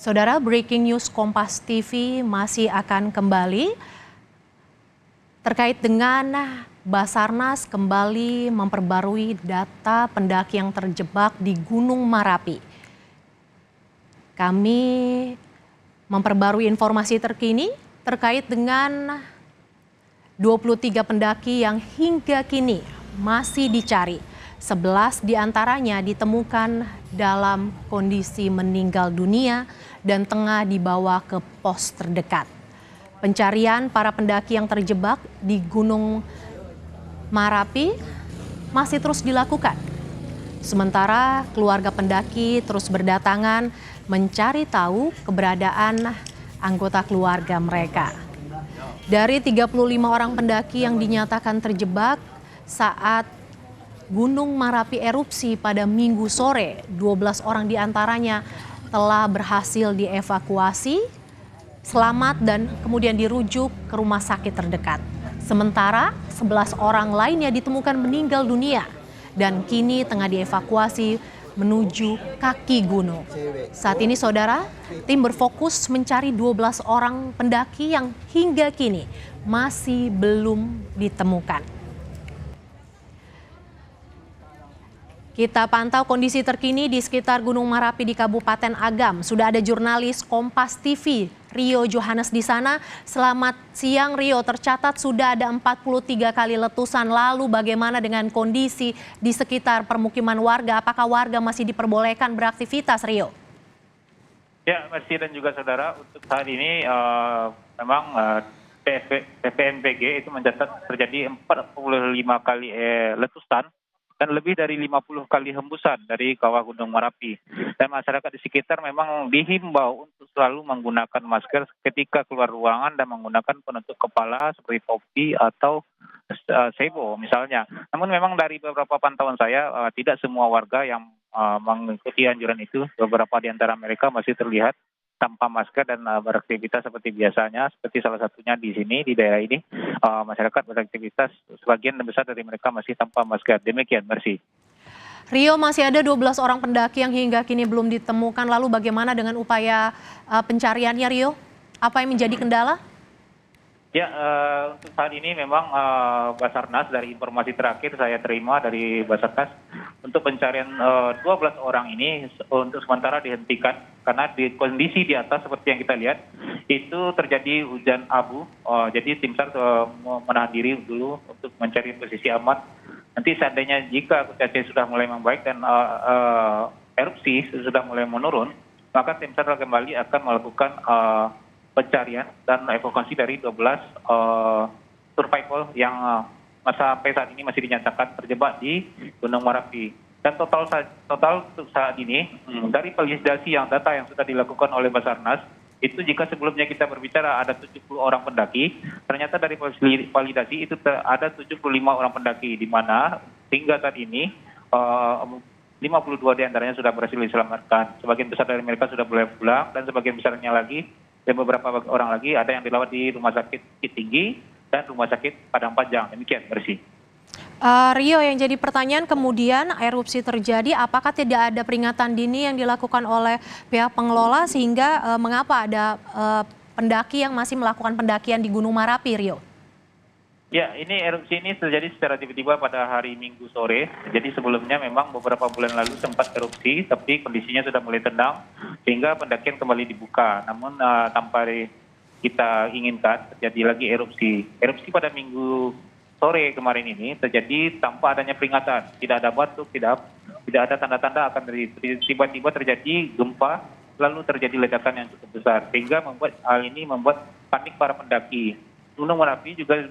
Saudara, breaking news Kompas TV masih akan kembali terkait dengan Basarnas kembali memperbarui data pendaki yang terjebak di Gunung Marapi. Kami memperbarui informasi terkini terkait dengan 23 pendaki yang hingga kini masih dicari. 11 diantaranya ditemukan dalam kondisi meninggal dunia dan tengah dibawa ke pos terdekat. Pencarian para pendaki yang terjebak di Gunung Marapi masih terus dilakukan. Sementara keluarga pendaki terus berdatangan mencari tahu keberadaan anggota keluarga mereka. Dari 35 orang pendaki yang dinyatakan terjebak saat Gunung Marapi erupsi pada Minggu sore, 12 orang diantaranya telah berhasil dievakuasi, selamat dan kemudian dirujuk ke rumah sakit terdekat. Sementara 11 orang lainnya ditemukan meninggal dunia dan kini tengah dievakuasi menuju kaki gunung. Saat ini saudara, tim berfokus mencari 12 orang pendaki yang hingga kini masih belum ditemukan. Kita pantau kondisi terkini di sekitar Gunung Marapi di Kabupaten Agam. Sudah ada jurnalis Kompas TV, Rio Johannes di sana. Selamat siang Rio, tercatat sudah ada 43 kali letusan. Lalu bagaimana dengan kondisi di sekitar permukiman warga? Apakah warga masih diperbolehkan beraktivitas, Rio? Ya, Mercy dan juga saudara, untuk saat ini memang PVMBG itu mencatat terjadi 45 kali letusan dan lebih dari 50 kali hembusan dari kawah Gunung Marapi. Dan masyarakat di sekitar memang dihimbau untuk selalu menggunakan masker ketika keluar ruangan dan menggunakan penutup kepala seperti topi atau sebo misalnya. Namun memang dari beberapa pantauan saya, tidak semua warga yang mengikuti anjuran itu. Beberapa di antara mereka masih terlihat tanpa masker dan beraktivitas seperti biasanya, seperti salah satunya di sini, di daerah ini, masyarakat beraktivitas, sebagian besar dari mereka masih tanpa masker. Demikian, Mercy. Rio, masih ada 12 orang pendaki yang hingga kini belum ditemukan. Lalu bagaimana dengan upaya pencariannya, Rio? Apa yang menjadi kendala? Ya, untuk saat ini memang Basarnas, dari informasi terakhir saya terima dari Basarnas, untuk pencarian 12 orang ini untuk sementara dihentikan karena di kondisi di atas seperti yang kita lihat itu terjadi hujan abu. Jadi tim SAR menahan diri dulu untuk mencari posisi aman. Nanti seandainya jika cuaca sudah mulai membaik dan erupsi sudah mulai menurun, maka tim SAR kembali akan melakukan pencarian dan evakuasi dari 12 survival yang sampai saat ini masih dinyatakan terjebak di Gunung Marapi. Dan total untuk saat ini dari validasi data yang sudah dilakukan oleh Basarnas, itu jika sebelumnya kita berbicara ada 70 orang pendaki, ternyata dari validasi itu ada 75 orang pendaki, di mana hingga saat ini 52 diantaranya sudah berhasil diselamatkan. Sebagian besar dari mereka sudah boleh pulang dan sebagian besarnya lagi dan beberapa orang lagi ada yang dirawat di Rumah Sakit Bukit Tinggi dan Rumah Sakit Padang Panjang. Demikian, Mercy. Rio, yang jadi pertanyaan kemudian erupsi terjadi, apakah tidak ada peringatan dini yang dilakukan oleh pihak pengelola sehingga mengapa ada pendaki yang masih melakukan pendakian di Gunung Marapi, Rio? Ya, ini erupsi ini terjadi secara tiba-tiba pada hari Minggu sore. Jadi sebelumnya memang beberapa bulan lalu sempat erupsi, tapi kondisinya sudah mulai tenang sehingga pendakian kembali dibuka. Namun tanpa kita inginkan terjadi lagi erupsi. Erupsi pada Minggu sore kemarin ini terjadi tanpa adanya peringatan, tidak ada batuk, tidak ada tanda-tanda akan tiba-tiba terjadi gempa, lalu terjadi ledakan yang cukup besar, sehingga hal ini membuat panik para pendaki. Gunung Merapi juga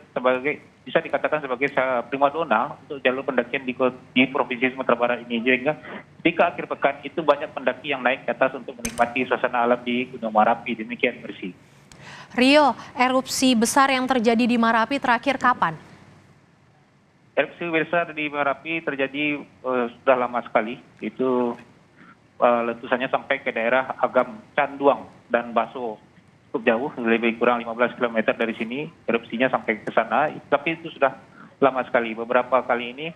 bisa dikatakan sebagai primadona untuk jalur pendakian di Provinsi Sumatera Barat ini, sehingga ketika akhir pekan itu banyak pendaki yang naik ke atas untuk menikmati suasana alam di Gunung Merapi. Demikian, Mercy. Rio, erupsi besar yang terjadi di Marapi terakhir kapan? Erupsi besar di Merapi terjadi sudah lama sekali. Itu letusannya sampai ke daerah Agam, Canduang, dan Baso. Cukup jauh, lebih kurang 15 km dari sini. Erupsinya sampai ke sana, tapi itu sudah lama sekali. Beberapa kali ini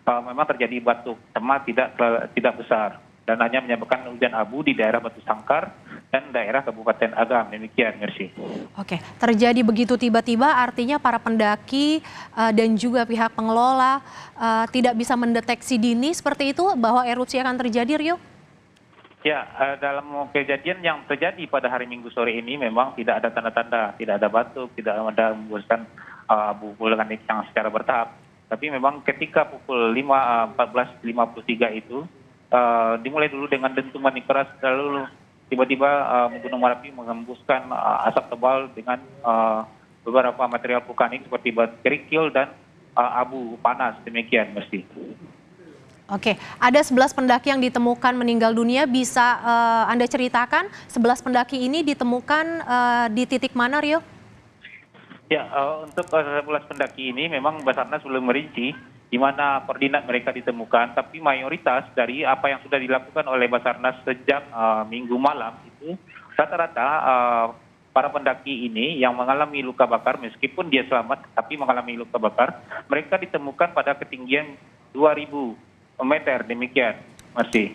memang terjadi batuk, cuma tidak besar. Dan hanya menyebabkan hujan abu di daerah Batu Sangkar dan daerah Kabupaten Agam. Demikian, Mercy. Oke, terjadi begitu tiba-tiba artinya para pendaki dan juga pihak pengelola tidak bisa mendeteksi dini seperti itu bahwa erupsi akan terjadi, Rio? Ya, dalam kejadian yang terjadi pada hari Minggu sore ini memang tidak ada tanda-tanda, tidak ada batuk, tidak ada hembusan abu vulkanik yang secara bertahap. Tapi memang ketika pukul 14.53 itu dimulai dulu dengan dentuman yang keras, lalu tiba-tiba Gunung Merapi menghembuskan asap tebal dengan beberapa material vulkanik seperti batu kerikil dan abu panas. Demikian, Mercy. Oke, ada 11 pendaki yang ditemukan meninggal dunia. Bisa Anda ceritakan 11 pendaki ini ditemukan di titik mana, Rio? Ya, untuk 11 pendaki ini memang Basarnas belum merinci di mana koordinat mereka ditemukan, tapi mayoritas dari apa yang sudah dilakukan oleh Basarnas sejak Minggu malam itu rata-rata para pendaki ini yang mengalami luka bakar, meskipun dia selamat tapi mengalami luka bakar, mereka ditemukan pada ketinggian 2.000 meter. Demikian, Masih.